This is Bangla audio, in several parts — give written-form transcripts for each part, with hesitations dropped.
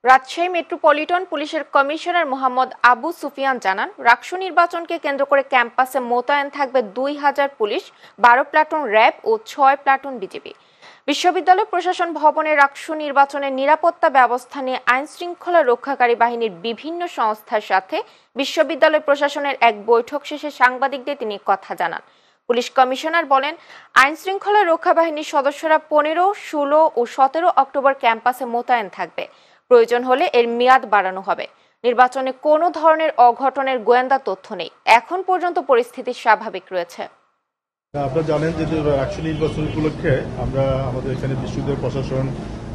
রাজশাহী মেট্রোপলিটন পুলিশের কমিশনার মোহাম্মদ আবু সুফিয়ান জানান, রাকসু নির্বাচনকে কেন্দ্র করে ক্যাম্পাসে মোতায়েন থাকবে ২,০০০ পুলিশ, ১২ প্লাটুন র্যাব ও ৬ প্লাটুন বিজিবি। বিশ্ববিদ্যালয় প্রশাসন ভবনে রাকসু নির্বাচনের নিরাপত্তা ব্যবস্থা নিয়ে আইনশৃঙ্খলা রক্ষাকারী বাহিনীর বিভিন্ন সংস্থার সাথে বিশ্ববিদ্যালয় প্রশাসনের এক বৈঠক শেষে সাংবাদিকদের তিনি কথা জানান। পুলিশ কমিশনার বলেন, আইনশৃঙ্খলা রক্ষা বাহিনীর সদস্যরা ১৫, ১৬ ও ১৭ অক্টোবর ক্যাম্পাসে মোতায়েন থাকবে। প্রয়োজন হলে এর মেয়াদ বাড়ানো হবে। নির্বাচনে কোনো ধরনের অঘটনের গোয়েন্দা তথ্য নেই। এখন পর্যন্ত পরিস্থিতি স্বাভাবিক রয়েছে। আপনারা জানেন যে রাকসু নির্বাচন উপলক্ষে আমরা আমাদের এখানে বিশ্ববিদ্যালয় প্রশাসন,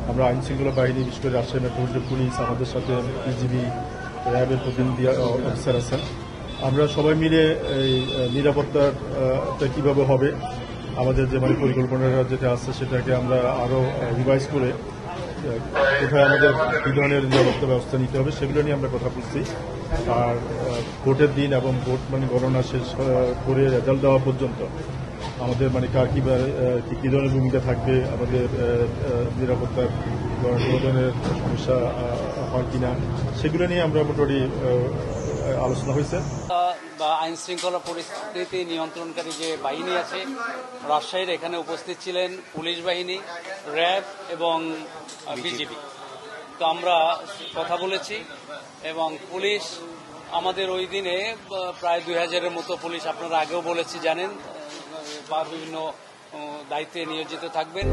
আমরা আইন শৃঙ্খলা বাহিনী, বিশেষ করে রাজশাহী মেট্রোপলিটন পুলিশ, আমাদের সাথে বিজিবি, র্যাবের প্রতিনিধি অফিসার আছেন। আমরা সবাই মিলে এই নিরাপত্তাটা কীভাবে হবে, আমাদের যে পরিকল্পনাটা যেটা আছে সেটাকে আমরা আরও রিভাইজ করে কোথায় আমাদের কী ধরনের নিরাপত্তা ব্যবস্থা নিতে হবে সেগুলো নিয়ে আমরা কথা বলছি। আর ভোটের দিন এবং ভোট গণনা শেষ করে রেজাল্ট দেওয়া পর্যন্ত আমাদের কার কী ধরনের ভূমিকা থাকবে, আমাদের নিরাপত্তার কোনো ধরনের সমস্যা হয় কিনা সেগুলো নিয়ে আমরা মোটামুটি আলোচনা হয়েছে। আইন শৃঙ্খলা পরিস্থিতি নিয়ন্ত্রণকারী যে বাহিনী আছে রাজশাহীর, এখানে উপস্থিত ছিলেন পুলিশ বাহিনী, র্যাব এবং বিজিবি। তো আমরা কথা বলেছি এবং পুলিশ আমাদের ওই দিনে প্রায় ২,০০০-এর মতো পুলিশ, আপনারা আগেও বলেছি জানেন, বা বিভিন্ন দায়িত্বে নিয়োজিত থাকবেন।